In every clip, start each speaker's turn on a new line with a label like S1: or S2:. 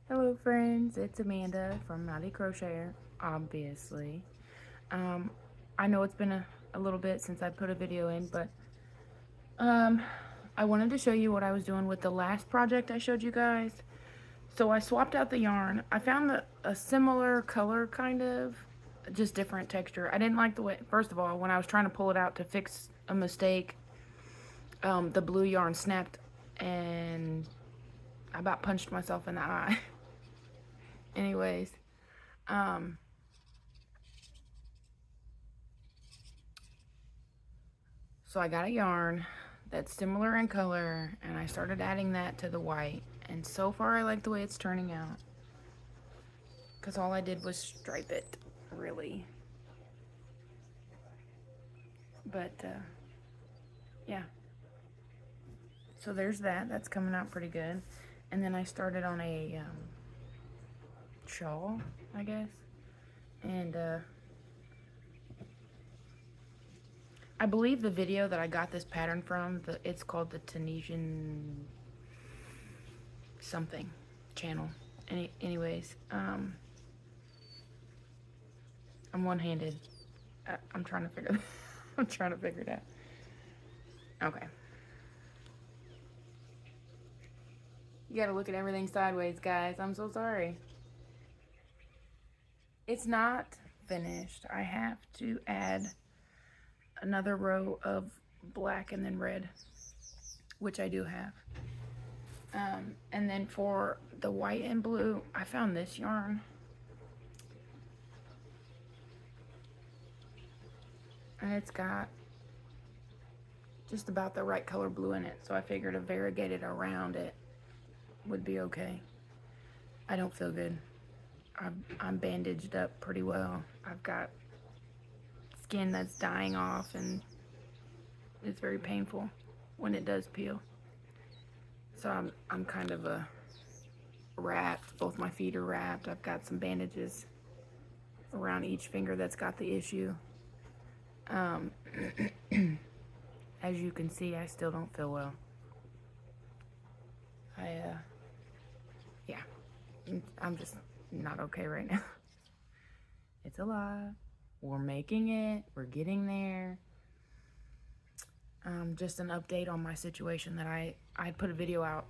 S1: Hello friends, it's Amanda from Naughty Crocheter, obviously. I know it's been a little bit since I put a video in, but um, I wanted to show you what I was doing with the last project I showed you guys. So I swapped out the yarn. I found a similar color, kind of, just different texture. I didn't like the way, first of all, when I was trying to pull it out to fix a mistake, the blue yarn snapped and I about punched myself in the eye. Anyways, um, so I got a yarn that's similar in color and I started adding that to the white. And so far I like the way it's turning out. Because all I did was stripe it, really. But, yeah. So there's that. That's coming out pretty good. And then I started on a shawl, I guess. And, I believe the video that I got this pattern from, it's called the Tunisian something channel. Anyways, I'm one-handed. I'm trying to figure I'm trying to figure it out. Okay. You gotta look at everything sideways, guys. I'm so sorry. It's not finished. I have to add another row of black and then red, which I do have. And then for the white and blue, I found this yarn. And it's got just about the right color blue in it, so I figured a variegated around it would be okay. I don't feel good. I'm bandaged up pretty well. I've got skin that's dying off and it's very painful when it does peel. So I'm kind of wrapped. Both my feet are wrapped. I've got some bandages around each finger that's got the issue. As you can see, I still don't feel well. Yeah, I'm just not okay right now. It's a lot. We're making it. We're getting there. Just an update on my situation that I put a video out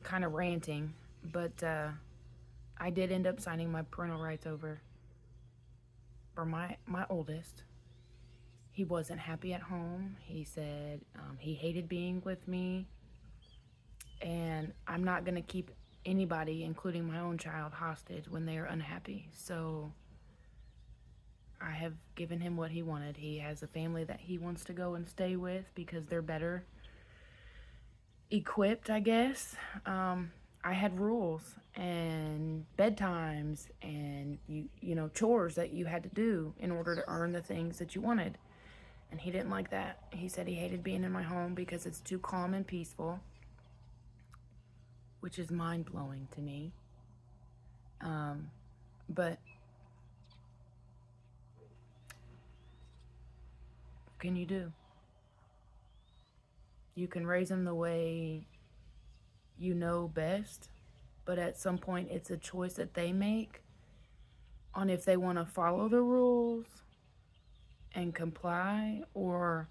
S1: kind of ranting, but I did end up signing my parental rights over for my oldest. He wasn't happy at home. He said he hated being with me, and I'm not going to keep anybody, including my own child, hostage when they are unhappy. So I have given him what he wanted. He has a family that he wants to go and stay with because they're better equipped, I guess. I had rules and bedtimes and you know chores that you had to do in order to earn the things that you wanted. And he didn't like that. He said he hated being in my home because it's too calm and peaceful, which is mind-blowing to me. But what can you do? You can raise them the way you know best, but at some point it's a choice that they make on if they want to follow the rules and comply or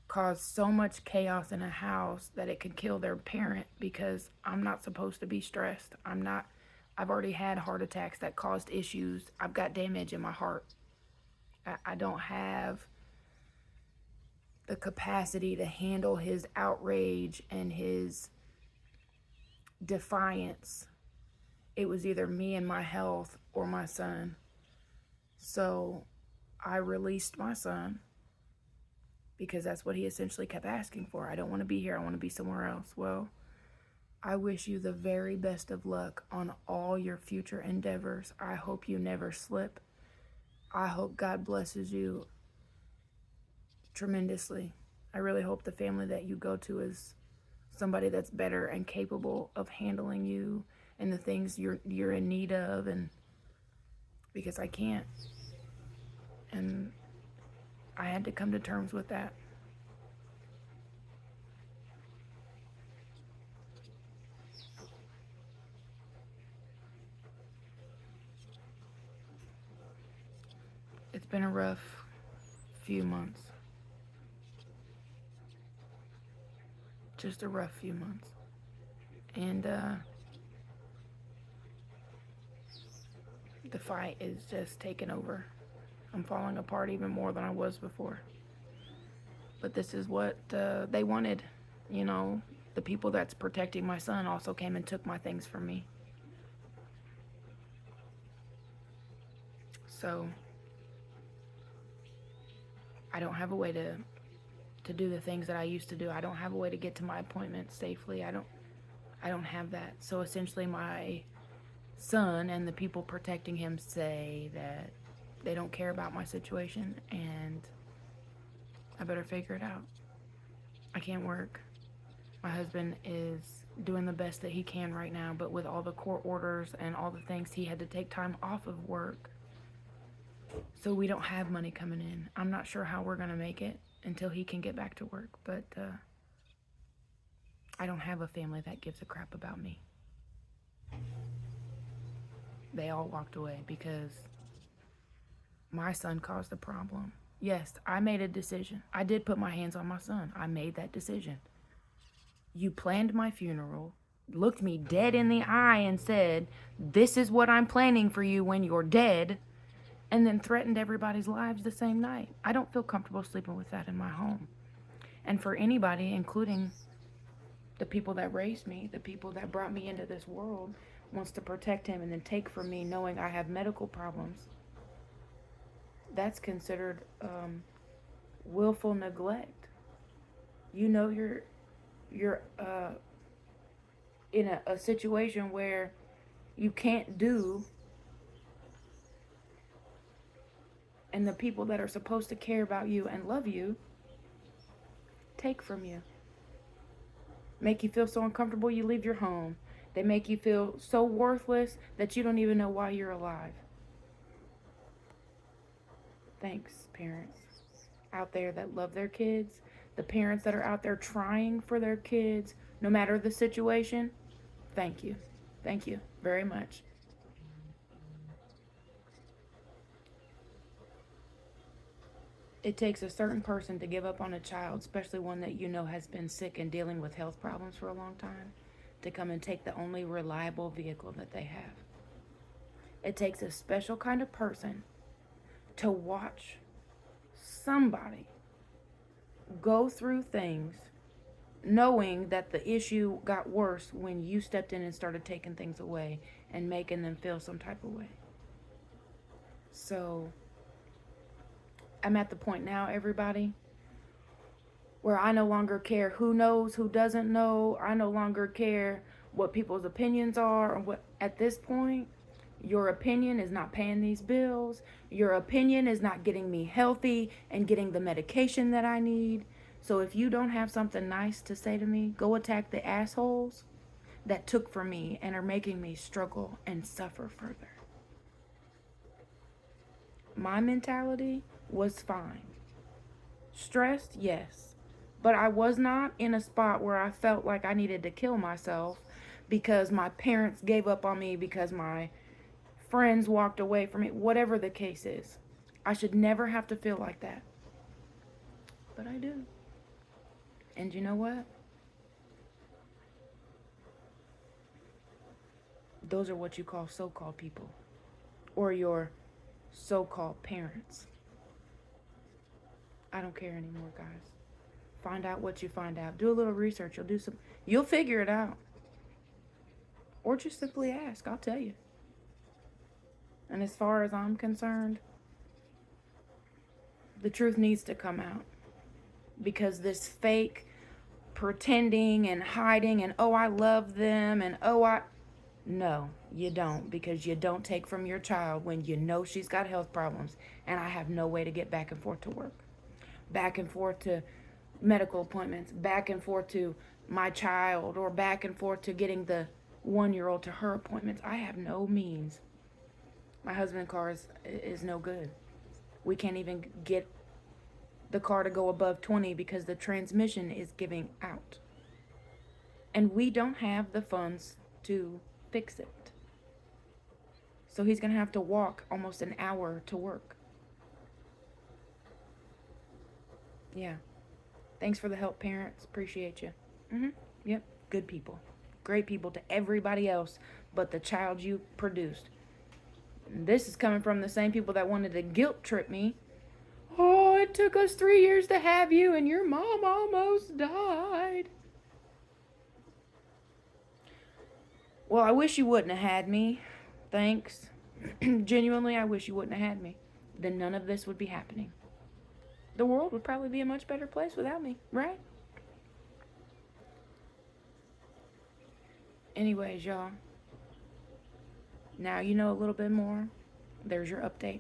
S1: cause so much chaos in a house that it could kill their parent, because I'm not supposed to be stressed. I've already had heart attacks that caused issues. I've got damage in my heart. I don't have the capacity to handle his outrage and his defiance. It was either me and my health or my son. So I released my son because that's what he essentially kept asking for. I don't want to be here. I want to be somewhere else. Well, I wish you the very best of luck on all your future endeavors. I hope you never slip. I hope God blesses you tremendously. I really hope the family that you go to is somebody that's better and capable of handling you and the things you're in need of, and because I can't. And I had to come to terms with that. been a rough few months. Just a rough few months. And the fight is just taking over. I'm falling apart even more than I was before. But this is what they wanted. You know, the people that's protecting my son also came and took my things from me. So I don't have a way to do the things that I used to do. I don't have a way to get to my appointments safely. I don't have that. So essentially my son and the people protecting him say that they don't care about my situation and I better figure it out. I can't work. My husband is doing the best that he can right now, but with all the court orders and all the things, he had to take time off of work. So we don't have money coming in. I'm not sure how we're going to make it until he can get back to work, but I don't have a family that gives a crap about me. They all walked away because my son caused the problem. Yes, I made a decision. I did put my hands on my son. I made that decision. You planned my funeral, looked me dead in the eye and said, "This is what I'm planning for you when you're dead," and then threatened everybody's lives the same night. I don't feel comfortable sleeping with that in my home. And for anybody, including the people that raised me, the people that brought me into this world, wants to protect him and then take from me knowing I have medical problems, that's considered willful neglect. You know you're in a situation where you can't do, and the people that are supposed to care about you and love you take from you. Make you feel so uncomfortable you leave your home. They make you feel so worthless that you don't even know why you're alive. Thanks, parents out there that love their kids, the parents that are out there trying for their kids, no matter the situation. Thank you. Thank you very much. It takes a certain person to give up on a child, especially one that you know has been sick and dealing with health problems for a long time, to come and take the only reliable vehicle that they have. It takes a special kind of person to watch somebody go through things knowing that the issue got worse when you stepped in and started taking things away and making them feel some type of way. So I'm at the point now, everybody, where I no longer care who knows, who doesn't know. I no longer care what people's opinions are, or what. At this point, your opinion is not paying these bills. Your opinion is not getting me healthy and getting the medication that I need. So if you don't have something nice to say to me, go attack the assholes that took from me and are making me struggle and suffer further. My mentality was fine. Stressed, yes. But I was not in a spot where I felt like I needed to kill myself because my parents gave up on me, because my friends walked away from me, whatever the case is. I should never have to feel like that. But I do. And you know what? Those are what you call so-called people, or your so-called parents. I don't care anymore, guys. Find out what you find out. Do a little research. You'll figure it out. Or just simply ask. I'll tell you. And as far as I'm concerned, the truth needs to come out. Because this fake pretending and hiding and, oh, I love them, and no, you don't, because you don't take from your child when you know she's got health problems and I have no way to get back and forth to work, back and forth to medical appointments, back and forth to my child, or back and forth to getting the 1-year-old to her appointments. I have no means. My husband's car is no good. We can't even get the car to go above 20 because the transmission is giving out. And we don't have the funds to fix it. So he's going to have to walk almost an hour to work. Yeah. Thanks for the help, parents. Appreciate you. Yep. Good people. Great people to everybody else but the child you produced. And this is coming from the same people that wanted to guilt trip me. Oh, it took us 3 years to have you, and your mom almost died. Well, I wish you wouldn't have had me. Thanks. Genuinely, I wish you wouldn't have had me. Then none of this would be happening. The world would probably be a much better place without me, right? Anyways, y'all. Now you know a little bit more. There's your update.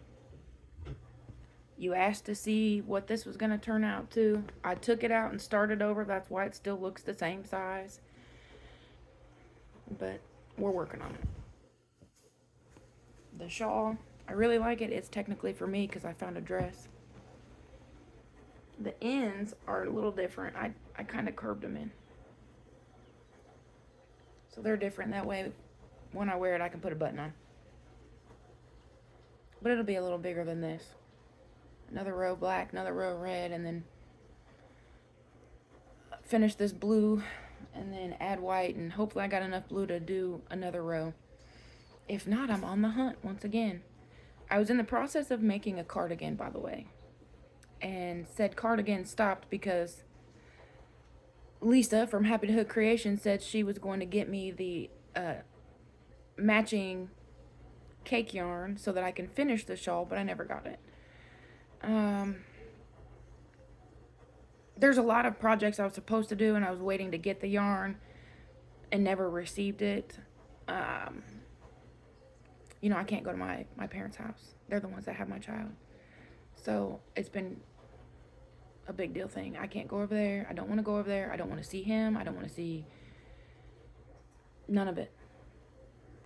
S1: You asked to see what this was going to turn out to. I took it out and started over. That's why it still looks the same size. But we're working on it. The shawl, I really like it. It's technically for me because I found a dress. The ends are a little different. I kind of curved them in. So they're different. That way, when I wear it, I can put a button on. But it'll be a little bigger than this. Another row black, another row red, and then finish this blue, and then add white, and hopefully I got enough blue to do another row. If not, I'm on the hunt once again. I was in the process of making a cardigan, by the way, and said cardigan stopped because Lisa from Happy to Hook Creation said she was going to get me the matching cake yarn so that I can finish the shawl, but I never got it. There's a lot of projects I was supposed to do, and I was waiting to get the yarn and never received it. You know, I can't go to my parents' house. They're the ones that have my child. So it's been a big deal thing. I can't go over there. I don't want to go over there. I don't want to see him. I don't want to see none of it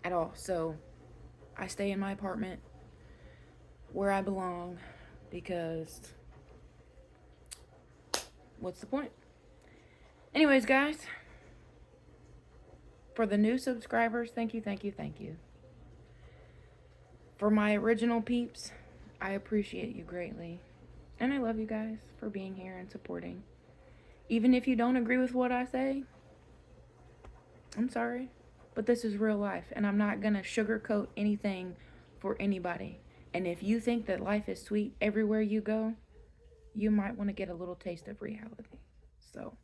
S1: at all. So I stay in my apartment where I belong because what's the point? Anyways, guys, for the new subscribers, thank you, thank you, thank you. For my original peeps, I appreciate you greatly. And I love you guys for being here and supporting. Even if you don't agree with what I say, I'm sorry. But this is real life, and I'm not going to sugarcoat anything for anybody. And if you think that life is sweet everywhere you go, you might want to get a little taste of reality. So,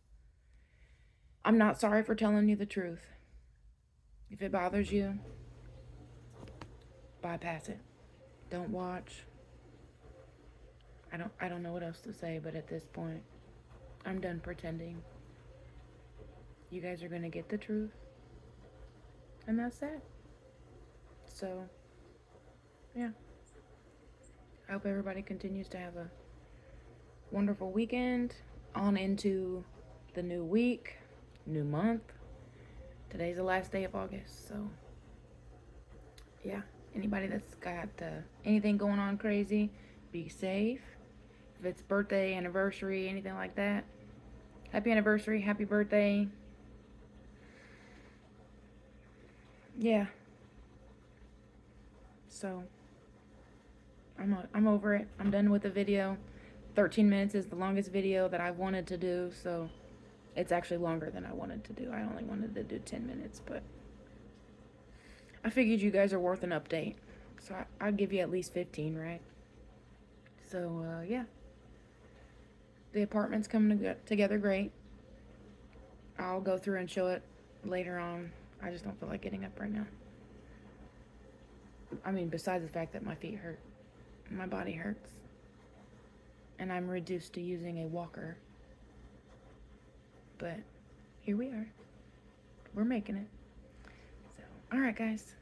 S1: I'm not sorry for telling you the truth. If it bothers you, bypass it. Don't watch. I don't know what else to say, but at this point, I'm done pretending. You guys are going to get the truth. And that's that. So, yeah. I hope everybody continues to have a wonderful weekend on into the new week, new month. Today's the last day of August, so yeah. Anybody that's got anything going on crazy, be safe. If it's birthday, anniversary, anything like that, happy anniversary, happy birthday. Yeah. So I'm over it. I'm done with the video. 13 minutes is the longest video that I've wanted to do, so it's actually longer than I wanted to do. I only wanted to do 10 minutes, but I figured you guys are worth an update. So I'd give you at least 15, right? So, yeah. The apartment's coming together great. I'll go through and show it later on. I just don't feel like getting up right now. I mean, besides the fact that my feet hurt. My body hurts. And I'm reduced to using a walker. But here we are. We're making it. So, alright guys.